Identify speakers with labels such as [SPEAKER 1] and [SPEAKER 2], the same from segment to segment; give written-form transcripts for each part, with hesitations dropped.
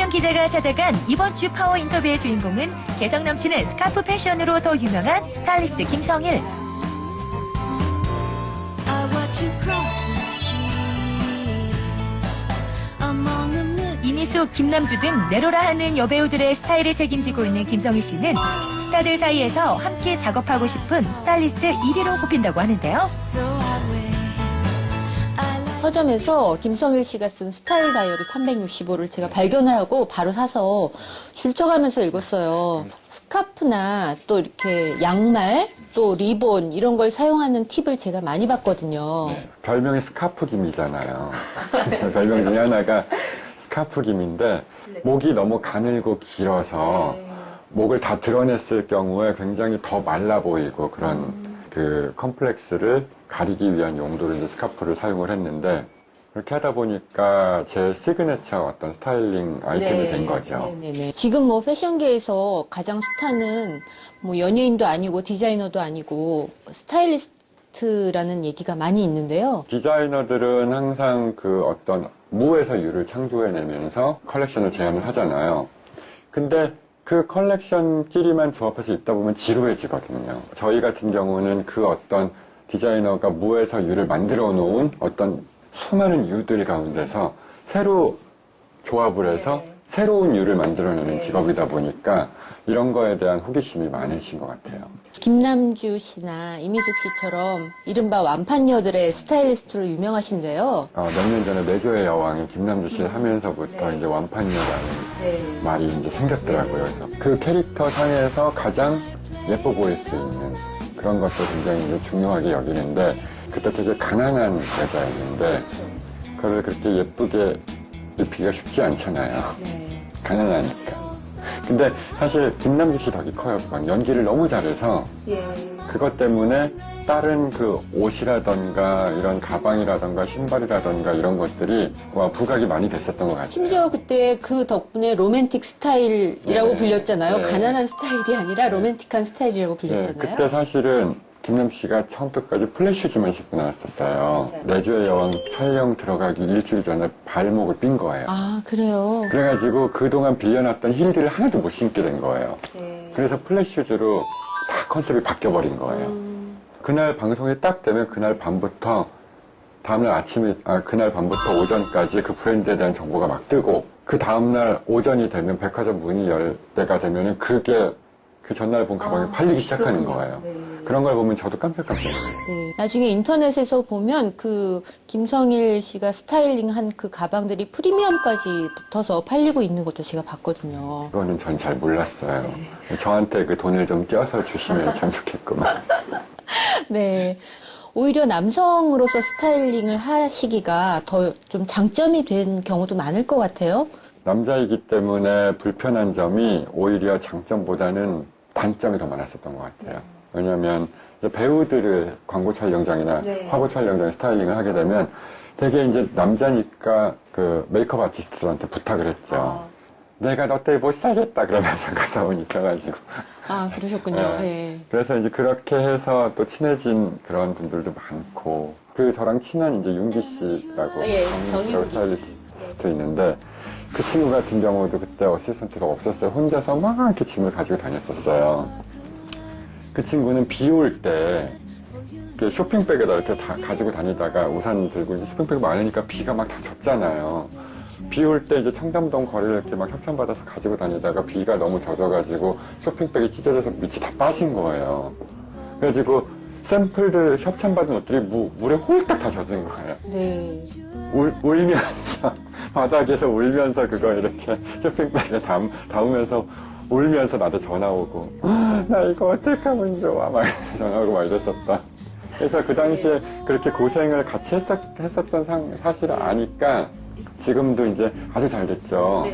[SPEAKER 1] 김수영 기자가 찾아간 이번 주 파워 인터뷰의 주인공은 개성 넘치는 스카프 패션으로 더 유명한 스타일리스트 김성일. 이미숙, 김남주 등 내로라 하는 여배우들의 스타일을 책임지고 있는 김성일 씨는 스타들 사이에서 함께 작업하고 싶은 스타일리스트 1위로 꼽힌다고 하는데요.
[SPEAKER 2] 서점에서 김성일 씨가 쓴 스타일 다이어리 365를 제가 발견을 하고 바로 사서 줄쳐가면서 읽었어요. 스카프나 또 이렇게 양말, 또 리본 이런 걸 사용하는 팁을 제가 많이 봤거든요.
[SPEAKER 3] 네, 별명이 스카프김이잖아요. 별명 중에 하나가 스카프김인데 목이 너무 가늘고 길어서 목을 다 드러냈을 경우에 굉장히 더 말라 보이고 그런 그 컴플렉스를 가리기 위한 용도로 이제 스카프를 사용을 했는데 그렇게 하다 보니까 제 시그니처 어떤 스타일링 아이템이 된 거죠.
[SPEAKER 2] 네네네. 지금 뭐 패션계에서 가장 스타는 뭐 연예인도 아니고 디자이너도 아니고 스타일리스트라는 얘기가 많이 있는데요.
[SPEAKER 3] 디자이너들은 항상 그 어떤 무에서 유를 창조해내면서 컬렉션을 제안을 하잖아요. 근데 그 컬렉션끼리만 조합해서 입다 보면 지루해지거든요. 저희 같은 경우는 그 어떤 디자이너가 무에서 유를 만들어 놓은 어떤 수많은 유들 가운데서 새로 조합을 해서 새로운 유를 만들어내는 직업이다 보니까 이런 거에 대한 호기심이 많으신 것 같아요.
[SPEAKER 2] 김남주 씨나 이미숙 씨처럼 이른바 완판녀들의 스타일리스트로 유명하신데요.
[SPEAKER 3] 몇 년 전에 내조의 여왕이 김남주 씨를 하면서부터 이제 완판녀라는 말이 이제 생겼더라고요. 그래서 그 캐릭터 상에서 가장 예뻐 보일 수 있는 그런 것도 굉장히 이제 중요하게 여기는데 그때 되게 가난한 여자였는데 그걸 그렇게 예쁘게 입히기가 쉽지 않잖아요. 가난하니까. 근데 사실 김남주 씨 덕이 커요. 연기를 너무 잘해서 그것 때문에 다른 그 옷이라던가 이런 가방이라던가 신발이라던가 이런 것들이 부각이 많이 됐었던 것 같아요.
[SPEAKER 2] 심지어 그때 그 덕분에 로맨틱 스타일이라고
[SPEAKER 3] 네.
[SPEAKER 2] 불렸잖아요.
[SPEAKER 3] 네.
[SPEAKER 2] 가난한 스타일이 아니라 로맨틱한 스타일이라고 불렸잖아요.
[SPEAKER 3] 그때 사실은 김남주 씨가 처음부터까지 플랫슈즈만 신고 나왔었어요. 내조의 여왕 촬영 들어가기 일주일 전에 발목을 삔 거예요.
[SPEAKER 2] 아, 그래요?
[SPEAKER 3] 그래가지고 그동안 빌려놨던 힐들을 하나도 못 신게 된 거예요. 그래서 플랫슈즈로 다 컨셉이 바뀌어버린 거예요. 그날 방송이 딱 되면 그날 밤부터 다음날 아침에 그날 밤부터 오전까지 그 브랜드에 대한 정보가 막 뜨고 그 다음날 오전이 되면 백화점 문이 열 때가 되면은 그게 그 전날 본 가방이 팔리기 시작하는 거예요. 그런 걸 보면 저도 깜짝깜짝 놀라요.
[SPEAKER 2] 나중에 인터넷에서 보면 그 김성일 씨가 스타일링한 그 가방들이 프리미엄까지 붙어서 팔리고 있는 것도 제가 봤거든요.
[SPEAKER 3] 그거는 전 잘 몰랐어요. 저한테 그 돈을 좀 껴서 주시면 참 좋겠구만.
[SPEAKER 2] 네. 오히려 남성으로서 스타일링을 하시기가 더 좀 장점이 된 경우도 많을 것 같아요.
[SPEAKER 3] 남자이기 때문에 불편한 점이 오히려 장점보다는 단점이 더 많았었던 것 같아요. 왜냐하면 배우들을 광고 촬영장이나 화보 촬영장에 스타일링을 하게 되면 되게 이제 남자니까 그 메이크업 아티스트한테 부탁을 했죠. 내가 너 때문에 못 살겠다 그러면서 가서 오니까 가지고.
[SPEAKER 2] 아, 그러셨군요. 네.
[SPEAKER 3] 그래서 이제 그렇게 해서 또 친해진 그런 분들도 많고 그 저랑 친한 이제 윤기 씨라고 정윤기 스타일리스트 있는데 그 친구 같은 경우도 그때 어시스턴트가 없었어요. 혼자서 막 이렇게 짐을 가지고 다녔었어요. 그 친구는 비 올 때 쇼핑백에다 이렇게 다 가지고 다니다가 우산 들고 이제 쇼핑백 많으니까 비가 막 다 젖잖아요. 비 올 때 이제 청담동 거리를 이렇게 막 협찬받아서 가지고 다니다가 비가 너무 젖어가지고 쇼핑백이 찢어져서 밑이 다 빠진 거예요. 그래가지고 샘플들 협찬받은 옷들이 물에 홀딱 다 젖은 거예요.
[SPEAKER 2] 네.
[SPEAKER 3] 울면서 바닥에서 울면서 그거 이렇게 쇼핑백에 담으면서 울면서 나한테 전화 오고 나 이거 어떡하면 좋아 막 전화 오고 막 이랬었다. 그래서 그 당시에 그렇게 고생을 같이 했었던 사실을 아니까 지금도 이제 아주 잘 됐죠.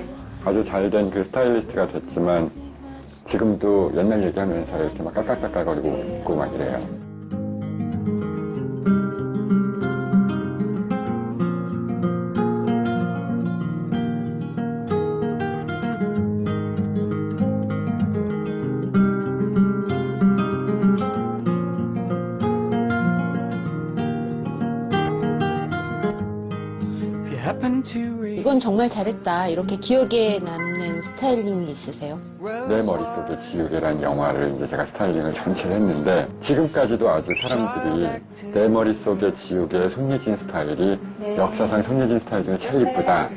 [SPEAKER 3] 아주 잘 된 그 스타일리스트가 됐지만 지금도 옛날 얘기하면서 이렇게 막 깔깔깔깔거리고 웃고 막 이래요.
[SPEAKER 2] 이건 정말 잘했다. 이렇게 기억에 남는 스타일링이 있으세요?
[SPEAKER 3] 내 머릿속에 지우개란 영화를 이제 제가 스타일링을 전체를 했는데 지금까지도 아주 사람들이 내 머릿속에 지우개 손예진 스타일이 역사상 손예진 스타일 중에 제일 이쁘다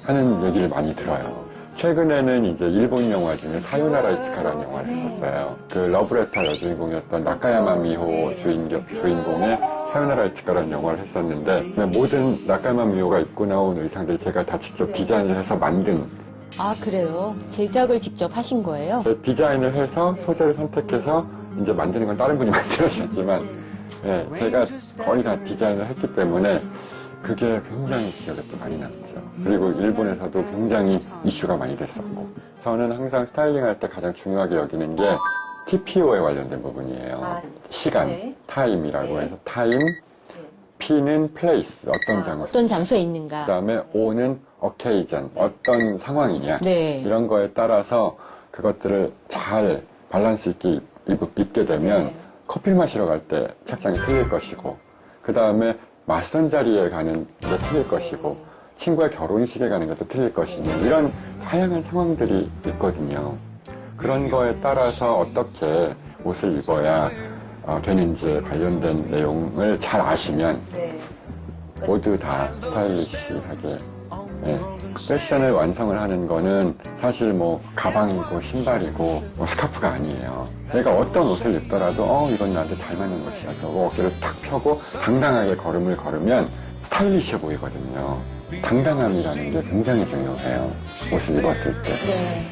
[SPEAKER 3] 하는 얘기를 많이 들어요. 최근에는 이제 일본 영화 중에 사요나라 이츠카라는 영화를 했었어요. 그 러브레터 여주인공이었던 나카야마 미호 주인공의 사요나라 이츠카라는 영화를 했었는데 모든 나카야마 미호가 입고 나온 의상들 제가 다 직접 디자인을 해서 만든.
[SPEAKER 2] 아, 그래요? 제작을 직접 하신 거예요?
[SPEAKER 3] 디자인을 해서 소재를 선택해서 이제 만드는 건 다른 분이 만들어주셨지만 제가 거의 다 디자인을 했기 때문에 그게 굉장히 기억에 또 많이 남죠. 그리고 일본에서도 굉장히 이슈가 많이 됐었고. 저는 항상 스타일링할 때 가장 중요하게 여기는 게 TPO에 관련된 부분이에요. 시간, 타임이라고 해서 타임, P는 플레이스, 어떤 장소.
[SPEAKER 2] 어떤 장소에 있는가.
[SPEAKER 3] 그 다음에 O는 occasion, 어떤 상황이냐.
[SPEAKER 2] 네.
[SPEAKER 3] 이런 거에 따라서 그것들을 잘 밸런스 있게 입게 되면 커피 마시러 갈 때 착장이 틀릴 것이고, 그 다음에 맞선 자리에 가는 게 틀릴 것이고, 친구의 결혼식에 가는 것도 틀릴 것이고, 이런 다양한 상황들이 있거든요. 그런 거에 따라서 어떻게 옷을 입어야 되는지에 관련된 내용을 잘 아시면 모두 다 스타일리시하게 패션을 완성을 하는 거는 사실 뭐 가방이고 신발이고 뭐 스카프가 아니에요. 내가 어떤 옷을 입더라도 이건 나한테 잘 맞는 것이야. 그리고 어깨를 탁 펴고 당당하게 걸음을 걸으면 스타일리시해 보이거든요. 당당함이라는 게 굉장히 중요해요. 옷을 입었을 때.